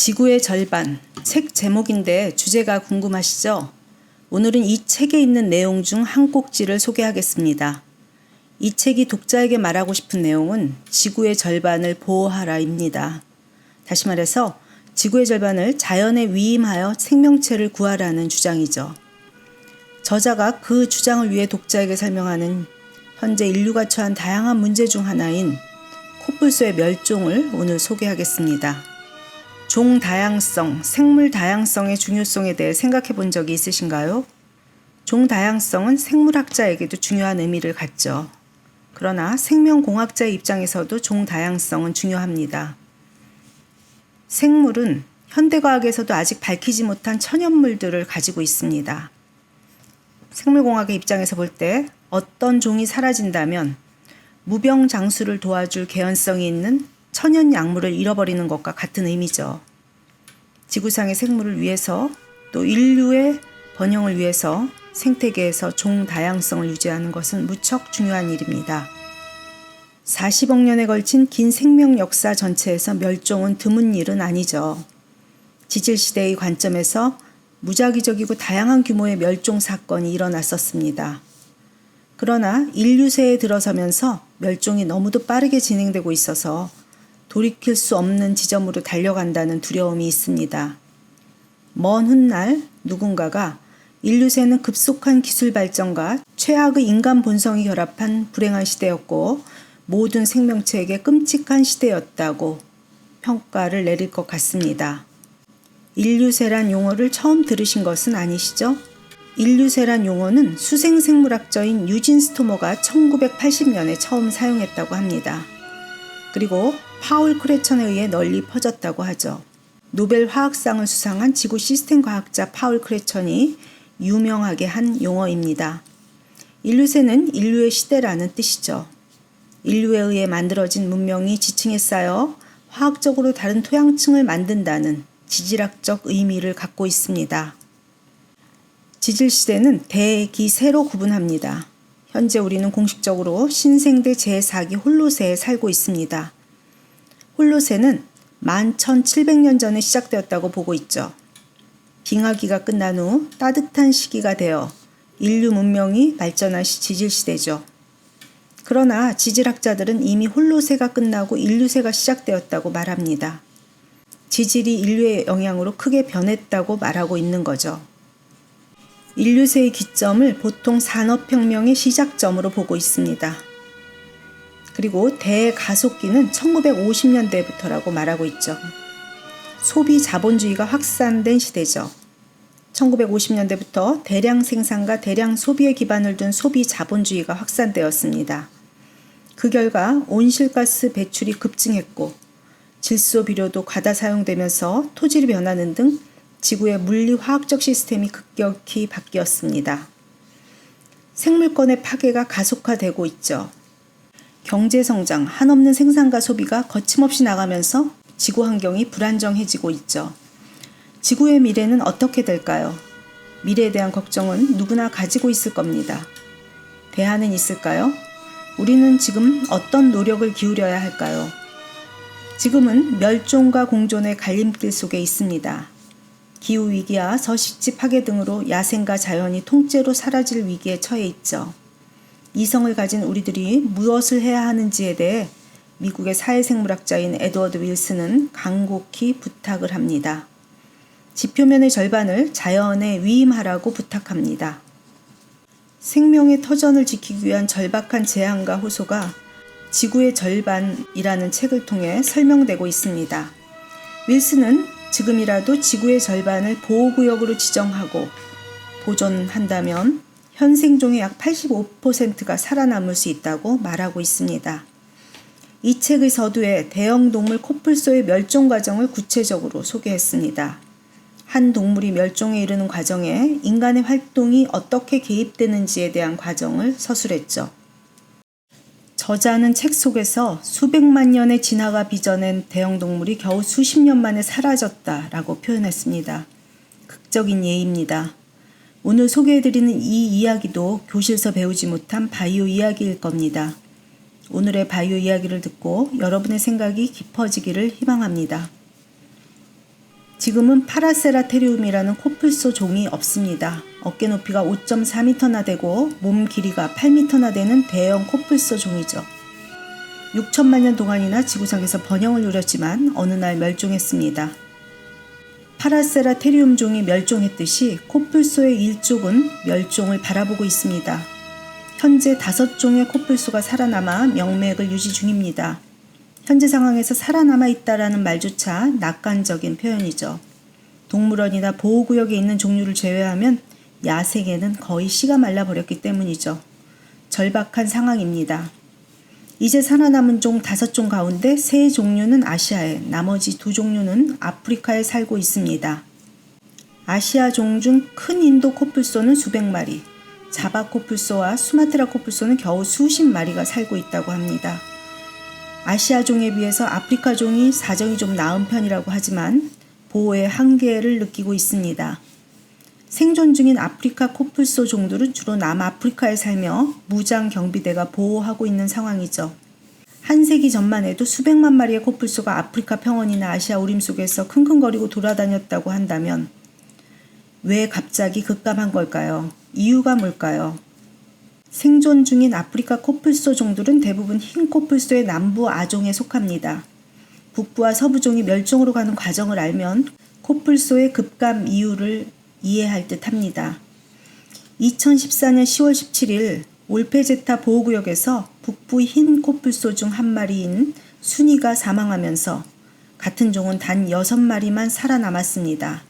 지구의 절반, 책 제목인데 주제가 궁금하시죠? 오늘은 이 책에 있는 내용 중 한 꼭지를 소개하겠습니다. 이 책이 독자에게 말하고 싶은 내용은 지구의 절반을 보호하라입니다. 다시 말해서 지구의 절반을 자연에 위임하여 생명체를 구하라는 주장이죠. 저자가 그 주장을 위해 독자에게 설명하는 현재 인류가 처한 다양한 문제 중 하나인 코뿔소의 멸종을 오늘 소개하겠습니다. 종 다양성, 생물 다양성의 중요성에 대해 생각해 본 적이 있으신가요? 종 다양성은 생물학자에게도 중요한 의미를 갖죠. 그러나 생명공학자의 입장에서도 종 다양성은 중요합니다. 생물은 현대과학에서도 아직 밝히지 못한 천연물들을 가지고 있습니다. 생물공학의 입장에서 볼 때 어떤 종이 사라진다면 무병장수를 도와줄 개연성이 있는 천연 약물을 잃어버리는 것과 같은 의미죠. 지구상의 생물을 위해서 또 인류의 번영을 위해서 생태계에서 종 다양성을 유지하는 것은 무척 중요한 일입니다. 40억 년에 걸친 긴 생명 역사 전체에서 멸종은 드문 일은 아니죠. 지질시대의 관점에서 무작위적이고 다양한 규모의 멸종 사건이 일어났었습니다. 그러나 인류세에 들어서면서 멸종이 너무도 빠르게 진행되고 있어서 돌이킬 수 없는 지점으로 달려간다는 두려움이 있습니다. 먼 훗날 누군가가 인류세는 급속한 기술 발전과 최악의 인간 본성이 결합한 불행한 시대였고 모든 생명체에게 끔찍한 시대였다고 평가를 내릴 것 같습니다. 인류세란 용어를 처음 들으신 것은 아니시죠? 인류세란 용어는 수생생물학자인 유진 스토머가 1980년에 처음 사용했다고 합니다. 그리고 파울 크레천에 의해 널리 퍼졌다고 하죠. 노벨 화학상을 수상한 지구 시스템 과학자 파울 크레천이 유명하게 한 용어입니다. 인류세는 인류의 시대라는 뜻이죠. 인류에 의해 만들어진 문명이 지층에 쌓여 화학적으로 다른 토양층을 만든다는 지질학적 의미를 갖고 있습니다. 지질시대는 대기세로 구분합니다. 현재 우리는 공식적으로 신생대 제4기 홀로세에 살고 있습니다. 홀로세는 11,700년 전에 시작되었다고 보고 있죠. 빙하기가 끝난 후 따뜻한 시기가 되어 인류 문명이 발전한 지질시대죠. 그러나 지질학자들은 이미 홀로세가 끝나고 인류세가 시작되었다고 말합니다. 지질이 인류의 영향으로 크게 변했다고 말하고 있는 거죠. 인류세의 기점을 보통 산업혁명의 시작점으로 보고 있습니다. 그리고 대가속기는 1950년대부터라고 말하고 있죠. 소비 자본주의가 확산된 시대죠. 1950년대부터 대량 생산과 대량 소비에 기반을 둔 소비 자본주의가 확산되었습니다. 그 결과 온실가스 배출이 급증했고 질소 비료도 과다 사용되면서 토질이 변하는 등 지구의 물리화학적 시스템이 급격히 바뀌었습니다. 생물권의 파괴가 가속화되고 있죠. 경제성장, 한없는 생산과 소비가 거침없이 나가면서 지구 환경이 불안정해지고 있죠. 지구의 미래는 어떻게 될까요? 미래에 대한 걱정은 누구나 가지고 있을 겁니다. 대안은 있을까요? 우리는 지금 어떤 노력을 기울여야 할까요? 지금은 멸종과 공존의 갈림길 속에 있습니다. 기후위기와 서식지 파괴 등으로 야생과 자연이 통째로 사라질 위기에 처해 있죠. 이성을 가진 우리들이 무엇을 해야 하는지에 대해 미국의 사회생물학자인 에드워드 윌슨은 간곡히 부탁을 합니다. 지표면의 절반을 자연에 위임하라고 부탁합니다. 생명의 터전을 지키기 위한 절박한 제안과 호소가 지구의 절반이라는 책을 통해 설명되고 있습니다. 윌슨은 지금이라도 지구의 절반을 보호구역으로 지정하고 보존한다면 현생종의 약 85%가 살아남을 수 있다고 말하고 있습니다. 이 책의 서두에 대형동물 코뿔소의 멸종 과정을 구체적으로 소개했습니다. 한 동물이 멸종에 이르는 과정에 인간의 활동이 어떻게 개입되는지에 대한 과정을 서술했죠. 저자는 책 속에서 수백만 년의 진화가 빚어낸 대형동물이 겨우 수십 년 만에 사라졌다라고 표현했습니다. 극적인 예입니다. 오늘 소개해드리는 이 이야기도 교실에서 배우지 못한 바이오 이야기일 겁니다. 오늘의 바이오 이야기를 듣고 여러분의 생각이 깊어지기를 희망합니다. 지금은 파라세라테리움이라는 코뿔소 종이 없습니다. 어깨 높이가 5.4m나 되고 몸 길이가 8m나 되는 대형 코뿔소 종이죠. 6천만 년 동안이나 지구상에서 번영을 누렸지만 어느 날 멸종했습니다. 파라세라테리움 종이 멸종했듯이 코뿔소의 일족은 멸종을 바라보고 있습니다. 현재 5종의 코뿔소가 살아남아 명맥을 유지 중입니다. 현재 상황에서 살아남아 있다라는 말조차 낙관적인 표현이죠. 동물원이나 보호구역에 있는 종류를 제외하면 야생에는 거의 씨가 말라버렸기 때문이죠. 절박한 상황입니다. 이제 살아남은 종 5종 가운데 3종류는 아시아에, 나머지 2종류는 아프리카에 살고 있습니다. 아시아 종 중 큰 인도 코뿔소는 수백 마리, 자바 코뿔소와 수마트라 코뿔소는 겨우 수십 마리가 살고 있다고 합니다. 아시아 종에 비해서 아프리카 종이 사정이 좀 나은 편이라고 하지만 보호의 한계를 느끼고 있습니다. 생존 중인 아프리카 코뿔소 종들은 주로 남아프리카에 살며 무장 경비대가 보호하고 있는 상황이죠. 한 세기 전만 해도 수백만 마리의 코뿔소가 아프리카 평원이나 아시아 우림 속에서 킁킁거리고 돌아다녔다고 한다면 왜 갑자기 급감한 걸까요? 이유가 뭘까요? 생존 중인 아프리카 코뿔소 종들은 대부분 흰 코뿔소의 남부 아종에 속합니다. 북부와 서부종이 멸종으로 가는 과정을 알면 코뿔소의 급감 이유를 이해할 듯 합니다. 2014년 10월 17일 올페제타 보호구역에서 북부 흰 코뿔소 중 한 마리인 순이가 사망하면서 같은 종은 단 6마리만 살아남았습니다.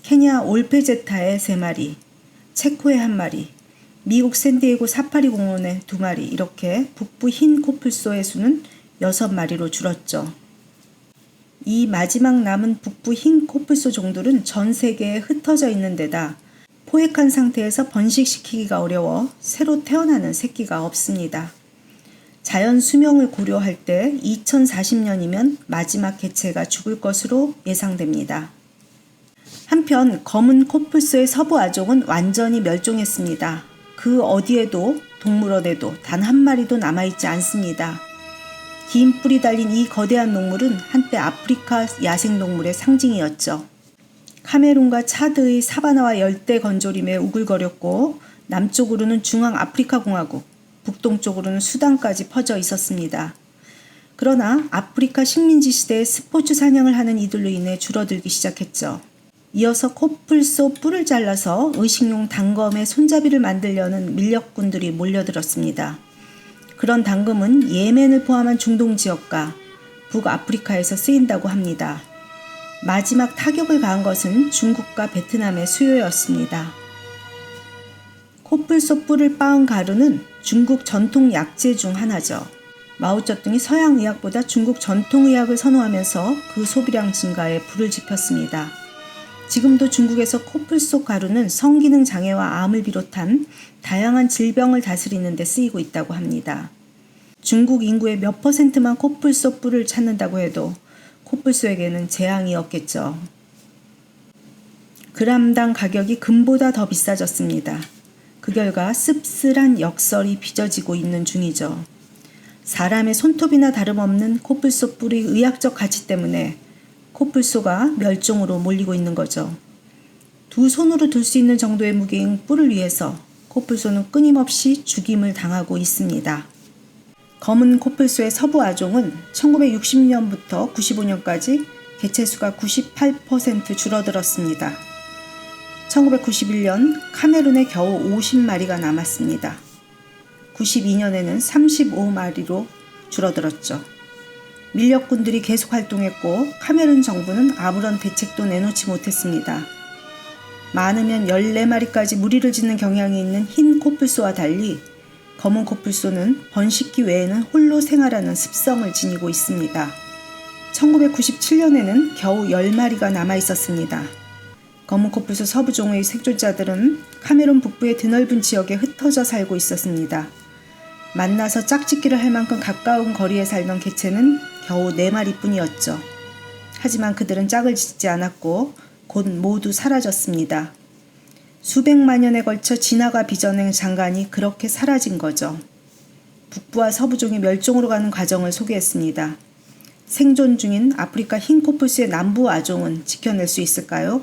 케냐 올페제타의 3마리, 체코의 1마리, 미국 샌디에고 사파리 공원의 2마리, 이렇게 북부 흰 코뿔소의 수는 6마리로 줄었죠. 이 마지막 남은 북부 흰 코뿔소 종들은 전 세계에 흩어져 있는 데다 포획한 상태에서 번식시키기가 어려워 새로 태어나는 새끼가 없습니다. 자연 수명을 고려할 때 2040년이면 마지막 개체가 죽을 것으로 예상됩니다. 한편 검은 코뿔소의 서부 아종은 완전히 멸종했습니다. 그 어디에도 동물원에도 단 한 마리도 남아있지 않습니다. 긴 뿔이 달린 이 거대한 동물은 한때 아프리카 야생동물의 상징이었죠. 카메룬과 차드의 사바나와 열대 건조림에 우글거렸고 남쪽으로는 중앙아프리카 공화국, 북동쪽으로는 수단까지 퍼져 있었습니다. 그러나 아프리카 식민지 시대에 스포츠 사냥을 하는 이들로 인해 줄어들기 시작했죠. 이어서 코뿔소 뿔을 잘라서 의식용 단검의 손잡이를 만들려는 밀렵꾼들이 몰려들었습니다. 그런 단검은 예멘을 포함한 중동 지역과 북아프리카에서 쓰인다고 합니다. 마지막 타격을 가한 것은 중국과 베트남의 수요였습니다. 코뿔소 뿔을 빻은 가루는 중국 전통 약재 중 하나죠. 마오쩌둥이 서양 의학보다 중국 전통 의학을 선호하면서 그 소비량 증가에 불을 지폈습니다. 지금도 중국에서 코뿔소 가루는 성기능 장애와 암을 비롯한 다양한 질병을 다스리는 데 쓰이고 있다고 합니다. 중국 인구의 몇 %만 코뿔소 뿔을 찾는다고 해도 코뿔소에게는 재앙이 없겠죠. 그람당 가격이 금보다 더 비싸졌습니다. 그 결과 씁쓸한 역설이 빚어지고 있는 중이죠. 사람의 손톱이나 다름없는 코뿔소 뿔의 의학적 가치 때문에 코뿔소가 멸종으로 몰리고 있는 거죠. 2손으로 들 수 있는 정도의 무게인 뿔을 위해서 코뿔소는 끊임없이 죽임을 당하고 있습니다. 검은 코뿔소의 서부 아종은 1960년부터 95년까지 개체수가 98% 줄어들었습니다. 1991년 카메룬에 겨우 50마리가 남았습니다. 92년에는 35마리로 줄어들었죠. 밀렵꾼들이 계속 활동했고 카메룬 정부는 아무런 대책도 내놓지 못했습니다. 많으면 14마리까지 무리를 짓는 경향이 있는 흰 코뿔소와 달리 검은 코뿔소는 번식기 외에는 홀로 생활하는 습성을 지니고 있습니다. 1997년에는 겨우 10마리가 남아 있었습니다. 검은 코뿔소 서부종의 생존자들은 카메룬 북부의 드넓은 지역에 흩어져 살고 있었습니다. 만나서 짝짓기를 할 만큼 가까운 거리에 살던 개체는 겨우 4마리뿐이었죠. 하지만 그들은 짝을 짓지 않았고 곧 모두 사라졌습니다. 수백만 년에 걸쳐 진화가 빚어낸 장관이 그렇게 사라진 거죠. 북부와 서부종이 멸종으로 가는 과정을 소개했습니다. 생존 중인 아프리카 흰 코뿔소의 남부 아종은 지켜낼 수 있을까요?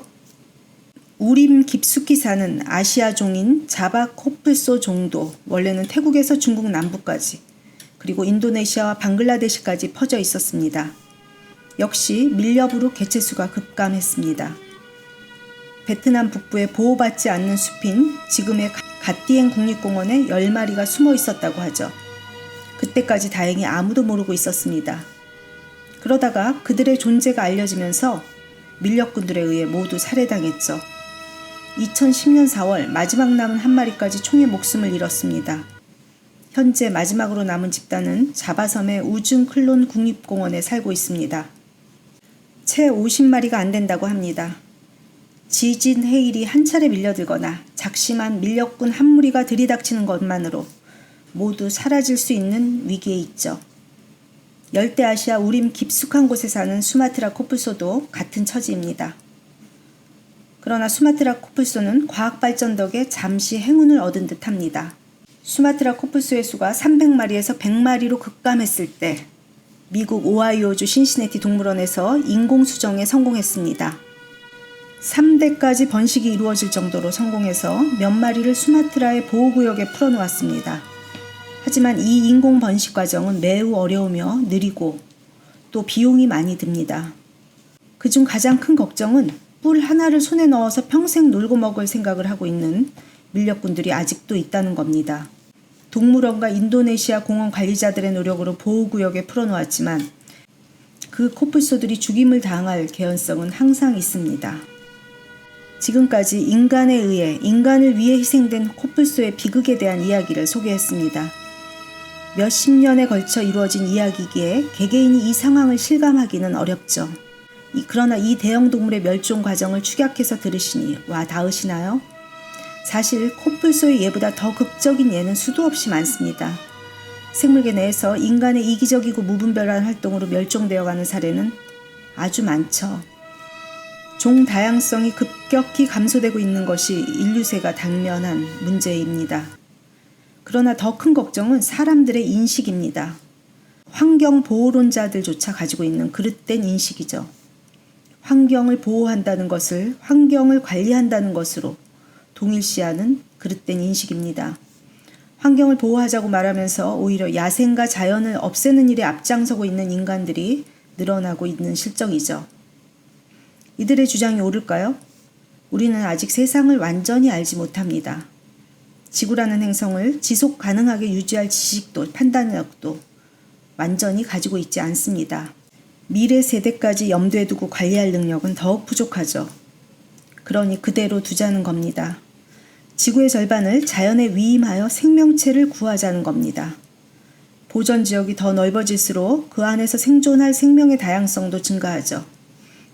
우림 깊숙이 사는 아시아 종인 자바 코뿔소 종도 원래는 태국에서 중국 남부까지 그리고 인도네시아와 방글라데시까지 퍼져 있었습니다. 역시 밀렵으로 개체수가 급감했습니다. 베트남 북부에 보호받지 않는 숲인 지금의 갓디엥 국립공원에 10마리가 숨어 있었다고 하죠. 그때까지 다행히 아무도 모르고 있었습니다. 그러다가 그들의 존재가 알려지면서 밀렵꾼들에 의해 모두 살해당했죠. 2010년 4월 마지막 남은 한 마리까지 총에 목숨을 잃었습니다. 현재 마지막으로 남은 집단은 자바섬의 우증클론 국립공원에 살고 있습니다. 채 50마리가 안 된다고 합니다. 지진, 해일이 한 차례 밀려들거나 작심한 밀렵꾼 한 무리가 들이닥치는 것만으로 모두 사라질 수 있는 위기에 있죠. 열대아시아 우림 깊숙한 곳에 사는 수마트라 코뿔소도 같은 처지입니다. 그러나 수마트라 코뿔소는 과학 발전 덕에 잠시 행운을 얻은 듯합니다. 수마트라 코뿔소의 수가 300마리에서 100마리로 급감했을 때 미국 오하이오주 신시내티 동물원에서 인공수정에 성공했습니다. 3대까지 번식이 이루어질 정도로 성공해서 몇 마리를 수마트라의 보호구역에 풀어놓았습니다. 하지만 이 인공 번식 과정은 매우 어려우며 느리고 또 비용이 많이 듭니다. 그중 가장 큰 걱정은 뿔 하나를 손에 넣어서 평생 놀고 먹을 생각을 하고 있는 밀렵꾼들이 아직도 있다는 겁니다. 동물원과 인도네시아 공원 관리자들의 노력으로 보호구역에 풀어놓았지만 그 코뿔소들이 죽임을 당할 개연성은 항상 있습니다. 지금까지 인간에 의해 인간을 위해 희생된 코뿔소의 비극에 대한 이야기를 소개했습니다. 몇십 년에 걸쳐 이루어진 이야기기에 개개인이 이 상황을 실감하기는 어렵죠. 그러나 이 대형 동물의 멸종 과정을 축약해서 들으시니 와 닿으시나요? 사실 코뿔소의 예보다 더 극적인 예는 수도 없이 많습니다. 생물계 내에서 인간의 이기적이고 무분별한 활동으로 멸종되어가는 사례는 아주 많죠. 종 다양성이 급격히 감소되고 있는 것이 인류세가 당면한 문제입니다. 그러나 더 큰 걱정은 사람들의 인식입니다. 환경보호론자들조차 가지고 있는 그릇된 인식이죠. 환경을 보호한다는 것을 환경을 관리한다는 것으로 동일시하는 그릇된 인식입니다. 환경을 보호하자고 말하면서 오히려 야생과 자연을 없애는 일에 앞장서고 있는 인간들이 늘어나고 있는 실정이죠. 이들의 주장이 옳을까요? 우리는 아직 세상을 완전히 알지 못합니다. 지구라는 행성을 지속 가능하게 유지할 지식도 판단력도 완전히 가지고 있지 않습니다. 미래 세대까지 염두에 두고 관리할 능력은 더욱 부족하죠. 그러니 그대로 두자는 겁니다. 지구의 절반을 자연에 위임하여 생명체를 구하자는 겁니다. 보전 지역이 더 넓어질수록 그 안에서 생존할 생명의 다양성도 증가하죠.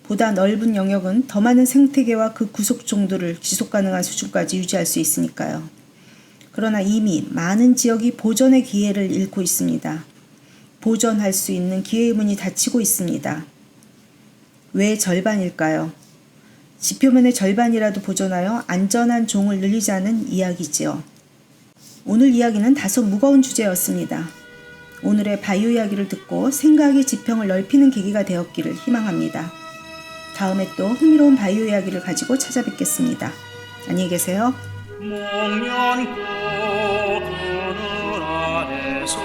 보다 넓은 영역은 더 많은 생태계와 그 구속종들을 지속 가능한 수준까지 유지할 수 있으니까요. 그러나 이미 많은 지역이 보전의 기회를 잃고 있습니다. 보전할 수 있는 기회의 문이 닫히고 있습니다. 왜 절반일까요? 지표면의 절반이라도 보존하여 안전한 종을 늘리자는 이야기지요. 오늘 이야기는 다소 무거운 주제였습니다. 오늘의 바이오 이야기를 듣고 생각의 지평을 넓히는 계기가 되었기를 희망합니다. 다음에 또 흥미로운 바이오 이야기를 가지고 찾아뵙겠습니다. 안녕히 계세요. 목련꽃 그늘 아래서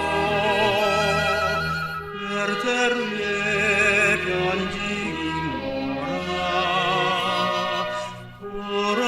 베르테르의 편지 읽노라